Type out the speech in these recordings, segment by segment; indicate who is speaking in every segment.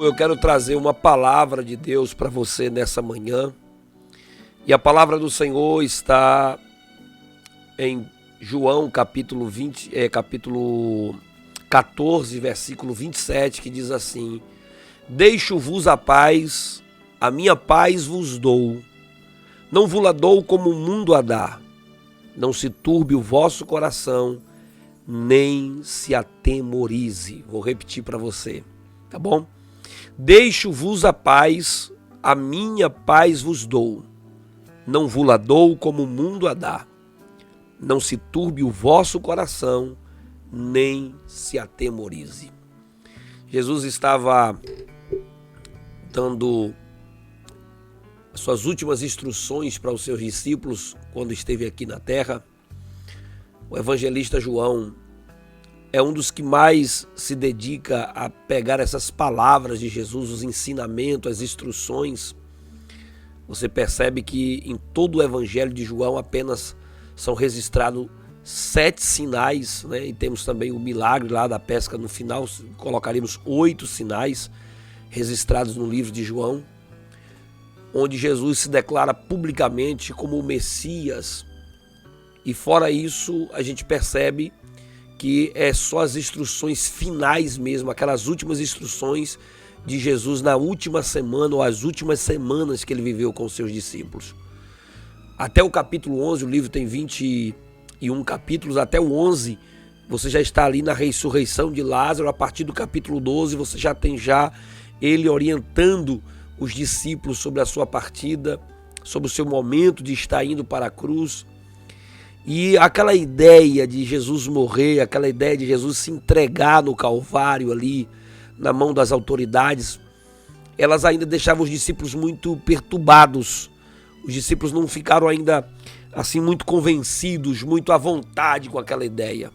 Speaker 1: Eu quero trazer uma palavra de Deus para você nessa manhã. E a palavra do Senhor está em João capítulo 14, versículo 27, que diz assim: Deixo-vos a paz, a minha paz vos dou. Não vos-la dou como o mundo a dá. Não se turbe o vosso coração, nem se atemorize. Vou repetir para você, tá bom? Deixo-vos a paz, a minha paz vos dou. Não vos-la dou como o mundo a dá. Não se turbe o vosso coração, nem se atemorize. Jesus estava dando as suas últimas instruções para os seus discípulos quando esteve aqui na terra. O evangelista João é um dos que mais se dedica a pegar essas palavras de Jesus, os ensinamentos, as instruções. Você percebe que em todo o evangelho de João apenas são registrados 7 sinais, né? E temos também o milagre lá da pesca no final, colocaremos 8 sinais registrados no livro de João, onde Jesus se declara publicamente como o Messias. E fora isso, a gente percebe que é só as instruções finais mesmo, aquelas últimas instruções de Jesus na última semana ou as últimas semanas que ele viveu com os seus discípulos. Até o capítulo 11, o livro tem 21 capítulos, até o 11 você já está ali na ressurreição de Lázaro. A partir do capítulo 12 você já tem ele orientando os discípulos sobre a sua partida, sobre o seu momento de estar indo para a cruz. E aquela ideia de Jesus morrer, aquela ideia de Jesus se entregar no Calvário ali, na mão das autoridades, elas ainda deixavam os discípulos muito perturbados. Os discípulos não ficaram ainda assim muito convencidos, muito à vontade com aquela ideia.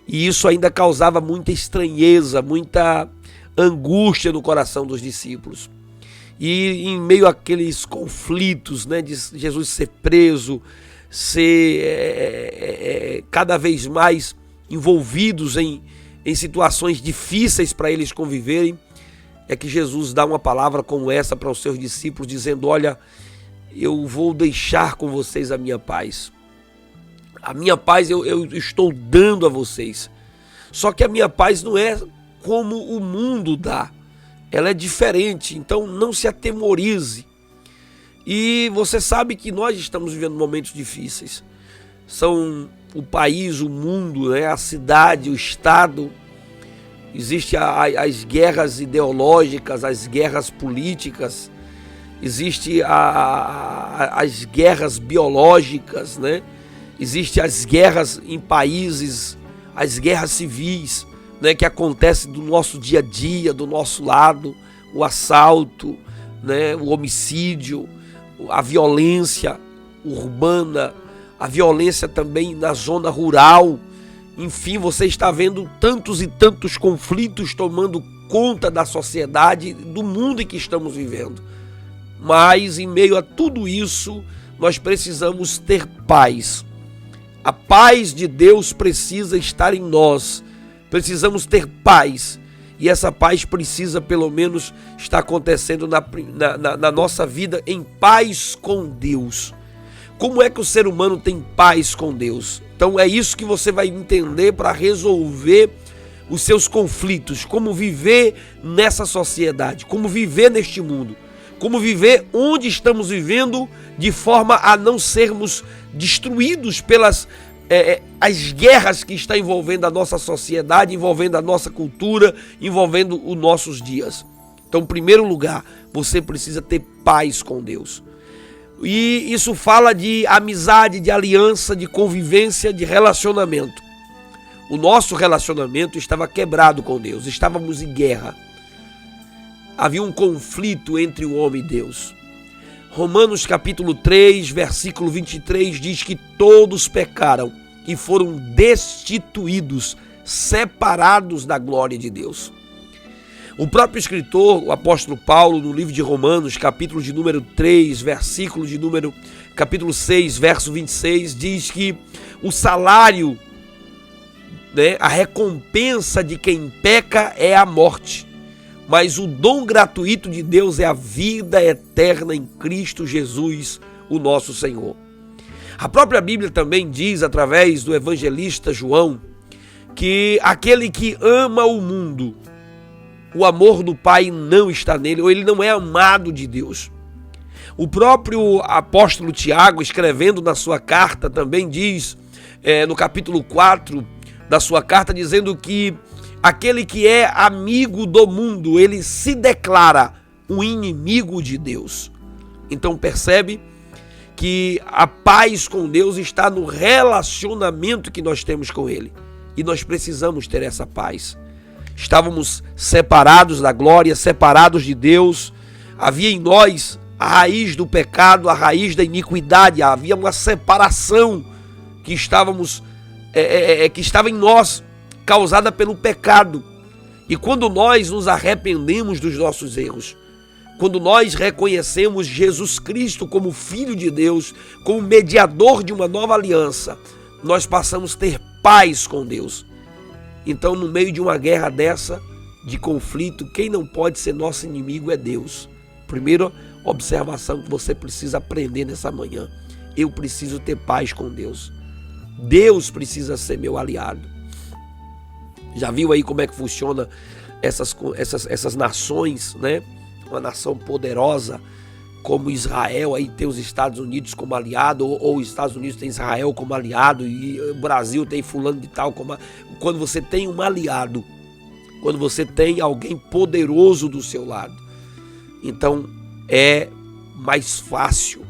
Speaker 1: E isso ainda causava muita estranheza, muita angústia no coração dos discípulos. E em meio àqueles conflitos, né, de Jesus ser preso, ser cada vez mais envolvidos em situações difíceis para eles conviverem, é que Jesus dá uma palavra como essa para os seus discípulos, dizendo: olha, eu vou deixar com vocês a minha paz. A minha paz eu estou dando a vocês. Só que a minha paz não é como o mundo dá. Ela é diferente, então não se atemorize. E você sabe que nós estamos vivendo momentos difíceis. São o país, o mundo, né? A cidade, o estado. Existem as guerras ideológicas, as guerras políticas. Existem as guerras biológicas, né? Existem as guerras em países, as guerras civis, né? Que acontecem do nosso dia a dia, do nosso lado. O assalto, né? O homicídio, a violência urbana, a violência também na zona rural. Enfim, você está vendo tantos e tantos conflitos tomando conta da sociedade, do mundo em que estamos vivendo. Mas em meio a tudo isso, nós precisamos ter paz. A paz de Deus precisa estar em nós. Precisamos ter paz. E essa paz precisa pelo menos estar acontecendo na nossa vida em paz com Deus. Como é que o ser humano tem paz com Deus? Então é isso que você vai entender para resolver os seus conflitos. Como viver nessa sociedade, como viver neste mundo. Como viver onde estamos vivendo de forma a não sermos destruídos pelas as guerras que estão envolvendo a nossa sociedade, envolvendo a nossa cultura, envolvendo os nossos dias. Então, em primeiro lugar, você precisa ter paz com Deus. E isso fala de amizade, de aliança, de convivência, de relacionamento. O nosso relacionamento estava quebrado com Deus, estávamos em guerra. Havia um conflito entre o homem e Deus. Romanos capítulo 3, versículo 23 diz que todos pecaram e foram destituídos, separados da glória de Deus. O próprio escritor, o apóstolo Paulo, no livro de Romanos, capítulo de número 3, capítulo 6, verso 26, diz que o salário, né, a recompensa de quem peca é a morte. mas o dom gratuito de Deus é a vida eterna em Cristo Jesus, o nosso Senhor. A própria Bíblia também diz, através do evangelista João, que aquele que ama o mundo, o amor do Pai não está nele, ou ele não é amado de Deus. O próprio apóstolo Tiago, escrevendo na sua carta, também diz, no capítulo 4 da sua carta, dizendo que aquele que é amigo do mundo, ele se declara um inimigo de Deus. Então percebe que a paz com Deus está no relacionamento que nós temos com Ele. E nós precisamos ter essa paz. Estávamos separados da glória, separados de Deus. Havia em nós a raiz do pecado, a raiz da iniquidade. Havia uma separação que estava em nós, causada pelo pecado. E quando nós nos arrependemos dos nossos erros, quando nós reconhecemos Jesus Cristo como Filho de Deus, como mediador de uma nova aliança, nós passamos a ter paz com Deus. Então, no meio de uma guerra dessa, de conflito, quem não pode ser nosso inimigo é Deus. Primeira observação que você precisa aprender nessa manhã: eu preciso ter paz com Deus. Deus precisa ser meu aliado. Já viu aí como é que funciona essas nações, né? Uma nação poderosa como Israel, aí tem os Estados Unidos como aliado, ou os Estados Unidos tem Israel como aliado, e o Brasil tem fulano de tal como... Quando você tem um aliado, quando você tem alguém poderoso do seu lado, então é mais fácil,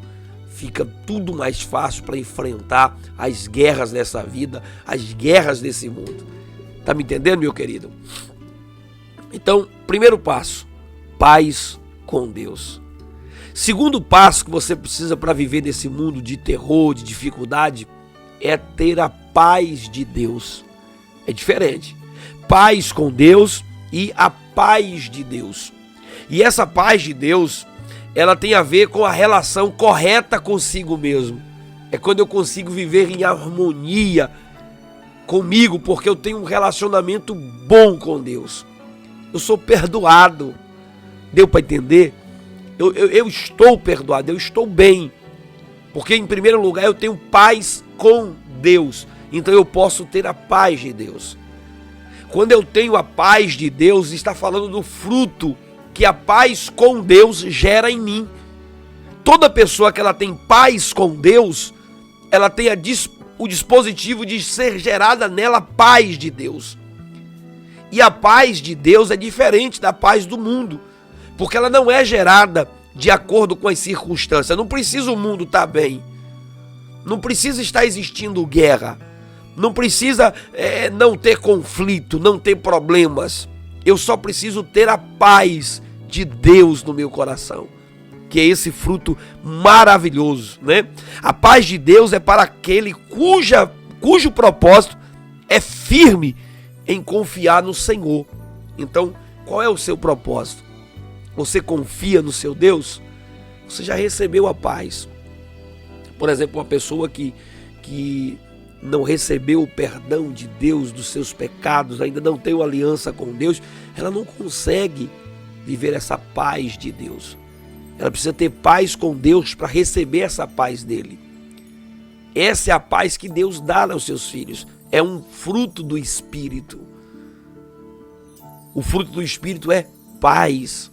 Speaker 1: fica tudo mais fácil para enfrentar as guerras dessa vida, as guerras desse mundo. Tá me entendendo, meu querido? Então, primeiro passo: paz com Deus. Segundo passo que você precisa para viver nesse mundo de terror, de dificuldade, é ter a paz de Deus. É diferente. Paz com Deus e a paz de Deus. E essa paz de Deus, ela tem a ver com a relação correta consigo mesmo. É quando eu consigo viver em harmonia comigo, porque eu tenho um relacionamento bom com Deus. Eu sou perdoado. Deu para entender? Eu estou perdoado, eu estou bem. Porque em primeiro lugar eu tenho paz com Deus. Então eu posso ter a paz de Deus. Quando eu tenho a paz de Deus, está falando do fruto que a paz com Deus gera em mim. Toda pessoa que ela tem paz com Deus, ela tem o dispositivo de ser gerada nela a paz de Deus. E a paz de Deus é diferente da paz do mundo, porque ela não é gerada de acordo com as circunstâncias. Não precisa o mundo estar bem, não precisa estar existindo guerra, não precisa não ter conflito, não ter problemas. Eu só preciso ter a paz de Deus no meu coração, que é esse fruto maravilhoso, né? A paz de Deus é para aquele cujo propósito é firme em confiar no Senhor. Então, qual é o seu propósito? Você confia no seu Deus? Você já recebeu a paz. Por exemplo, uma pessoa que não recebeu o perdão de Deus dos seus pecados, ainda não tem uma aliança com Deus, ela não consegue viver essa paz de Deus. Ela precisa ter paz com Deus para receber essa paz dele. Essa é a paz que Deus dá aos seus filhos. É um fruto do Espírito. O fruto do Espírito é paz.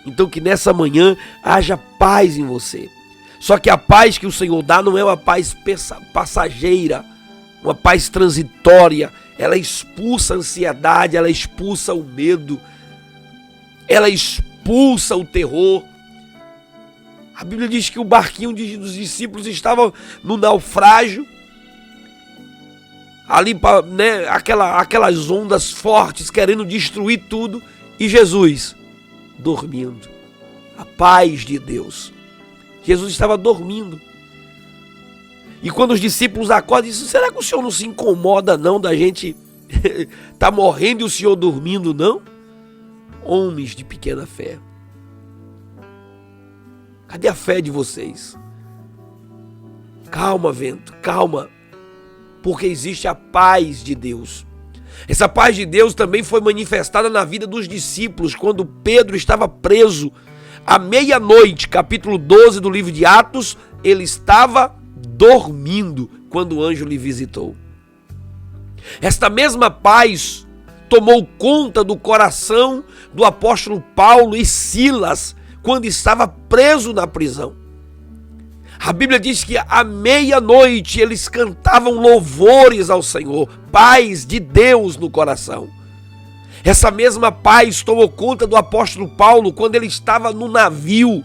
Speaker 1: Então que nessa manhã haja paz em você. Só que a paz que o Senhor dá não é uma paz passageira, uma paz transitória. Ela expulsa a ansiedade, ela expulsa o medo, ela expulsa o terror. A Bíblia diz que o barquinho dos discípulos estava no naufrágio, ali, né, aquelas ondas fortes querendo destruir tudo, e Jesus dormindo. A paz de Deus. Jesus estava dormindo. E quando os discípulos acordam, dizem: será que o Senhor não se incomoda não da gente tá morrendo e o Senhor dormindo, não? Homens de pequena fé. Cadê a fé de vocês? Calma, vento, calma. Porque existe a paz de Deus. Essa paz de Deus também foi manifestada na vida dos discípulos, quando Pedro estava preso à meia-noite, capítulo 12 do livro de Atos, ele estava dormindo quando o anjo lhe visitou. Esta mesma paz tomou conta do coração do apóstolo Paulo e Silas quando estava preso na prisão. A Bíblia diz que à meia-noite eles cantavam louvores ao Senhor, paz de Deus no coração. Essa mesma paz tomou conta do apóstolo Paulo quando ele estava no navio,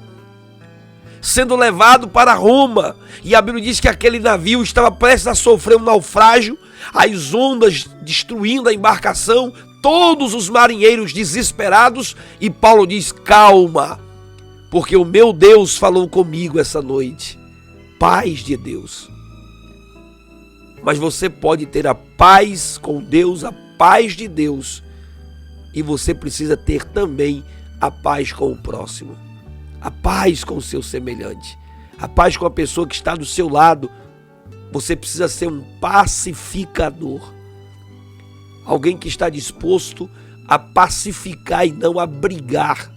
Speaker 1: sendo levado para Roma. E a Bíblia diz que aquele navio estava prestes a sofrer um naufrágio, as ondas destruindo a embarcação, todos os marinheiros desesperados, e Paulo diz: calma, porque o meu Deus falou comigo essa noite. Paz de Deus. Mas você pode ter a paz com Deus, a paz de Deus, e você precisa ter também a paz com o próximo, a paz com o seu semelhante, a paz com a pessoa que está do seu lado. Você precisa ser um pacificador, alguém que está disposto a pacificar e não a brigar,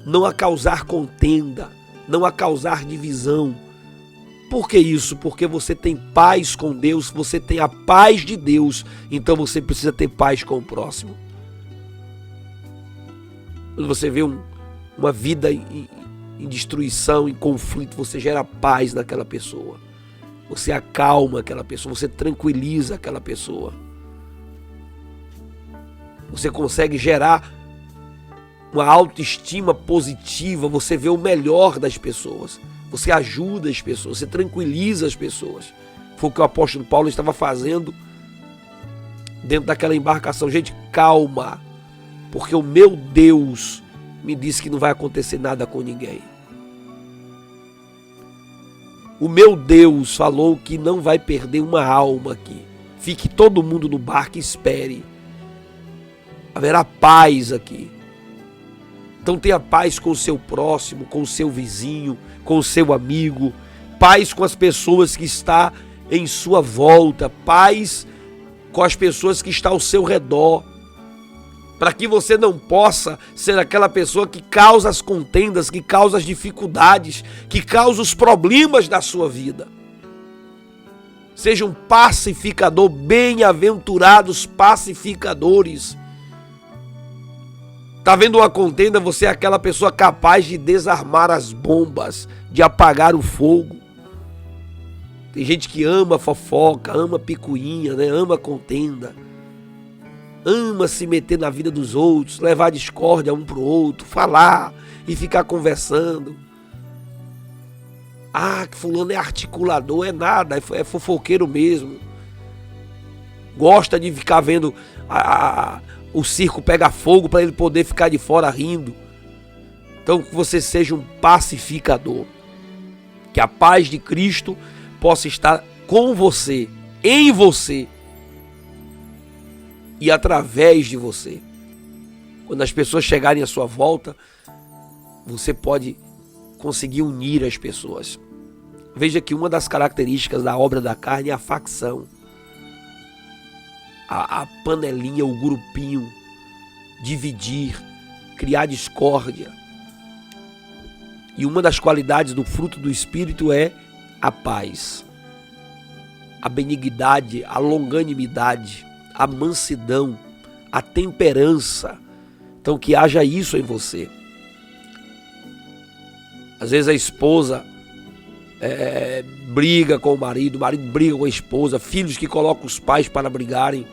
Speaker 1: não a causar contenda, não a causar divisão. Por que isso? Porque você tem paz com Deus, você tem a paz de Deus, então você precisa ter paz com o próximo. Quando você vê uma vida em destruição, em conflito, você gera paz naquela pessoa. Você acalma aquela pessoa, você tranquiliza aquela pessoa. Você consegue gerar uma autoestima positiva, você vê o melhor das pessoas. Você ajuda as pessoas, você tranquiliza as pessoas. Foi o que o apóstolo Paulo estava fazendo dentro daquela embarcação. Gente, calma, porque o meu Deus me disse que não vai acontecer nada com ninguém. O meu Deus falou que não vai perder uma alma aqui. Fique todo mundo no barco e espere. Haverá paz aqui. Então tenha paz com o seu próximo, com o seu vizinho, com o seu amigo, paz com as pessoas que estão em sua volta, paz com as pessoas que estão ao seu redor, para que você não possa ser aquela pessoa que causa as contendas, que causa as dificuldades, que causa os problemas da sua vida. Seja um pacificador, bem-aventurados pacificadores. Está vendo uma contenda, você é aquela pessoa capaz de desarmar as bombas, de apagar o fogo. Tem gente que ama fofoca, ama picuinha, né? Ama contenda. Ama se meter na vida dos outros, levar discórdia um para o outro, falar e ficar conversando. Ah, que fulano é articulador, é nada, é fofoqueiro mesmo. Gosta de ficar vendo o circo pegar fogo para ele poder ficar de fora rindo. Então que você seja um pacificador. Que a paz de Cristo possa estar com você, em você e através de você. Quando as pessoas chegarem à sua volta, você pode conseguir unir as pessoas. Veja que uma das características da obra da carne é a facção. A panelinha, o grupinho, dividir, criar discórdia. E uma das qualidades do fruto do Espírito é a paz, a benignidade, a longanimidade, a mansidão, a temperança. Então que haja isso em você. Às vezes a esposa briga com o marido briga com a esposa, filhos que colocam os pais para brigarem,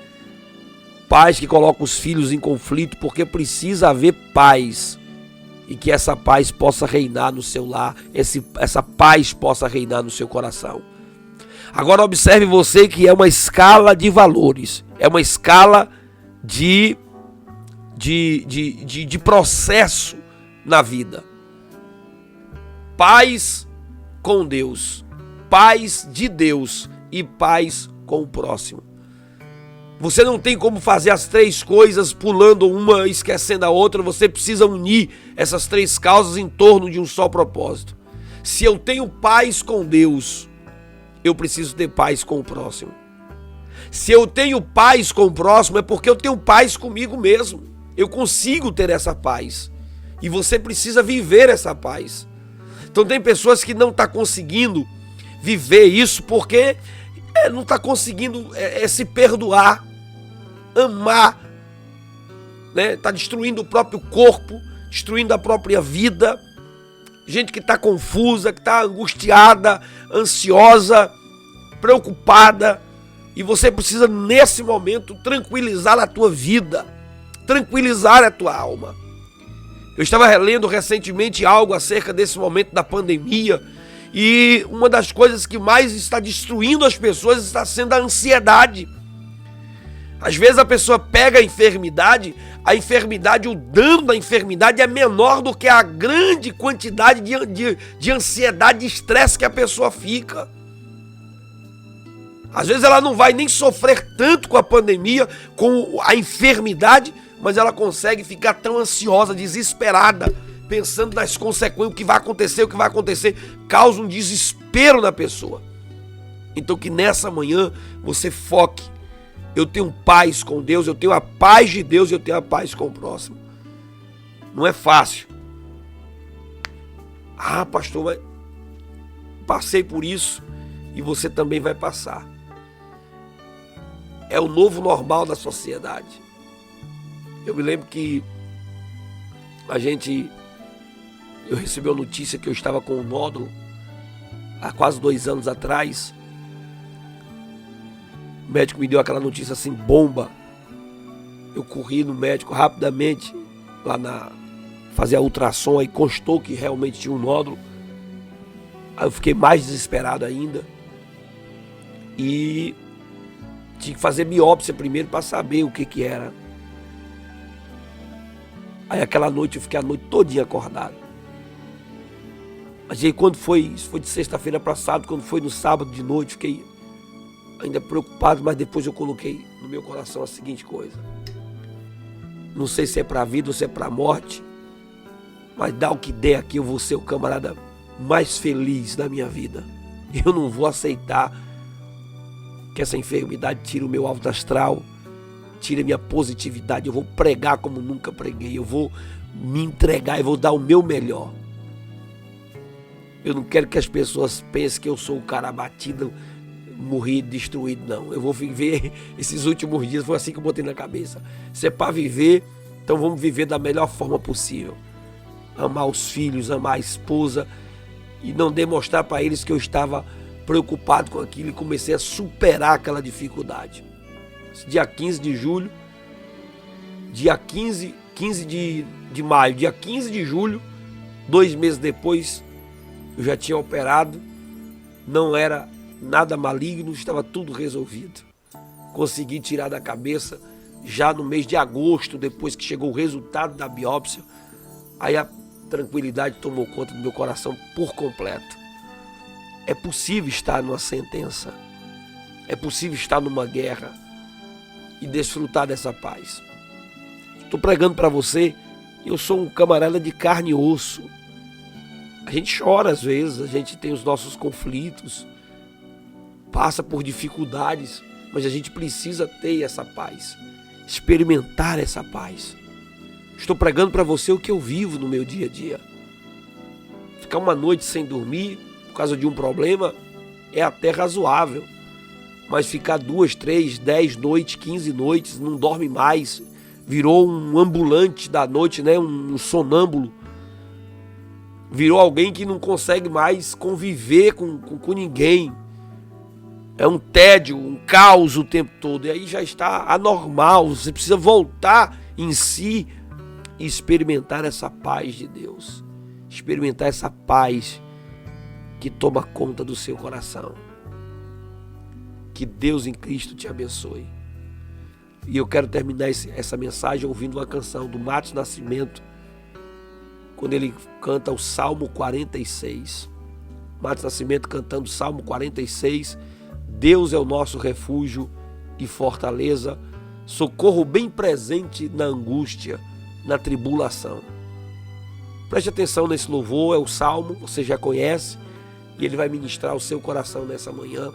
Speaker 1: pais que colocam os filhos em conflito, porque precisa haver paz, e que essa paz possa reinar no seu lar, essa paz possa reinar no seu coração. Agora observe você que é uma escala de valores, é uma escala de processo na vida. Paz com Deus, paz de Deus e paz com o próximo. Você não tem como fazer as três coisas pulando uma e esquecendo a outra. Você precisa unir essas três causas em torno de um só propósito. Se eu tenho paz com Deus, eu preciso ter paz com o próximo. Se eu tenho paz com o próximo, é porque eu tenho paz comigo mesmo. Eu consigo ter essa paz. E você precisa viver essa paz. Então tem pessoas que não estão conseguindo viver isso porque não está conseguindo se perdoar, amar, né? Está destruindo o próprio corpo, destruindo a própria vida. Gente que está confusa, que está angustiada, ansiosa, preocupada. E você precisa, nesse momento, tranquilizar a tua vida, tranquilizar a tua alma. Eu estava relendo recentemente algo acerca desse momento da pandemia, e uma das coisas que mais está destruindo as pessoas está sendo a ansiedade. Às vezes a pessoa pega a enfermidade, o dano da enfermidade é menor do que a grande quantidade de ansiedade e estresse que a pessoa fica. Às vezes ela não vai nem sofrer tanto com a pandemia, com a enfermidade, mas ela consegue ficar tão ansiosa, desesperada, pensando nas consequências, o que vai acontecer, causa um desespero na pessoa. Então que nessa manhã você foque. Eu tenho paz com Deus, eu tenho a paz de Deus, eu tenho a paz com o próximo. Não é fácil. Ah, pastor, mas passei por isso e você também vai passar. É o novo normal da sociedade. Eu me lembro que eu recebi a notícia que eu estava com um nódulo há quase 2 anos atrás. O médico me deu aquela notícia assim, bomba. Eu corri no médico rapidamente, fazer a ultrassom, aí constou que realmente tinha um nódulo. Aí eu fiquei mais desesperado ainda. E tinha que fazer biópsia primeiro para saber o que era. Aí aquela noite eu fiquei a noite todinha acordado. Mas aí isso foi de sexta-feira para sábado, quando foi no sábado de noite, fiquei ainda preocupado, mas depois eu coloquei no meu coração a seguinte coisa: não sei se é para a vida ou se é para a morte, mas dá o que der aqui, eu vou ser o camarada mais feliz da minha vida. Eu não vou aceitar que essa enfermidade tire o meu alto astral, tire a minha positividade. Eu vou pregar como nunca preguei, eu vou me entregar, eu vou dar o meu melhor. Eu não quero que as pessoas pensem que eu sou o cara abatido, morrido, destruído, não. Eu vou viver esses últimos dias, foi assim que eu botei na cabeça. Se é para viver, então vamos viver da melhor forma possível. Amar os filhos, amar a esposa e não demonstrar para eles que eu estava preocupado com aquilo e comecei a superar aquela dificuldade. Dia 15 de julho, dia 15 de maio, dia 15 de julho, 2 meses depois, eu já tinha operado, não era nada maligno, estava tudo resolvido. Consegui tirar da cabeça já no mês de agosto, depois que chegou o resultado da biópsia. Aí a tranquilidade tomou conta do meu coração por completo. É possível estar numa sentença, é possível estar numa guerra e desfrutar dessa paz. Estou pregando para você, eu sou um camarada de carne e osso. A gente chora às vezes, a gente tem os nossos conflitos, passa por dificuldades, mas a gente precisa ter essa paz, experimentar essa paz. Estou pregando para você o que eu vivo no meu dia a dia. Ficar uma noite sem dormir por causa de um problema é até razoável, mas ficar 2, 3, 10 noites, 15 noites, não dorme mais, virou um ambulante da noite, né? Um sonâmbulo, virou alguém que não consegue mais conviver com ninguém. É um tédio, um caos o tempo todo. E aí já está anormal. Você precisa voltar em si e experimentar essa paz de Deus. Experimentar essa paz que toma conta do seu coração. Que Deus em Cristo te abençoe. E eu quero terminar essa mensagem ouvindo uma canção do Matos Nascimento, quando ele canta o Salmo 46. Matos Nascimento cantando o Salmo 46. Deus é o nosso refúgio e fortaleza, socorro bem presente na angústia, na tribulação. Preste atenção nesse louvor, é o Salmo, você já conhece, e ele vai ministrar o seu coração nessa manhã.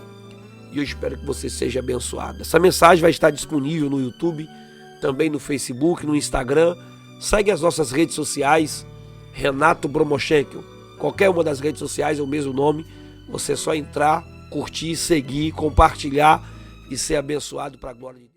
Speaker 1: e eu espero que você seja abençoado. Essa mensagem vai estar disponível no YouTube, também no Facebook, no Instagram. Segue as nossas redes sociais, Renato Bromochenko. Qualquer uma das redes sociais é o mesmo nome. Você é só entrar, curtir, seguir, compartilhar e ser abençoado para a glória de Deus.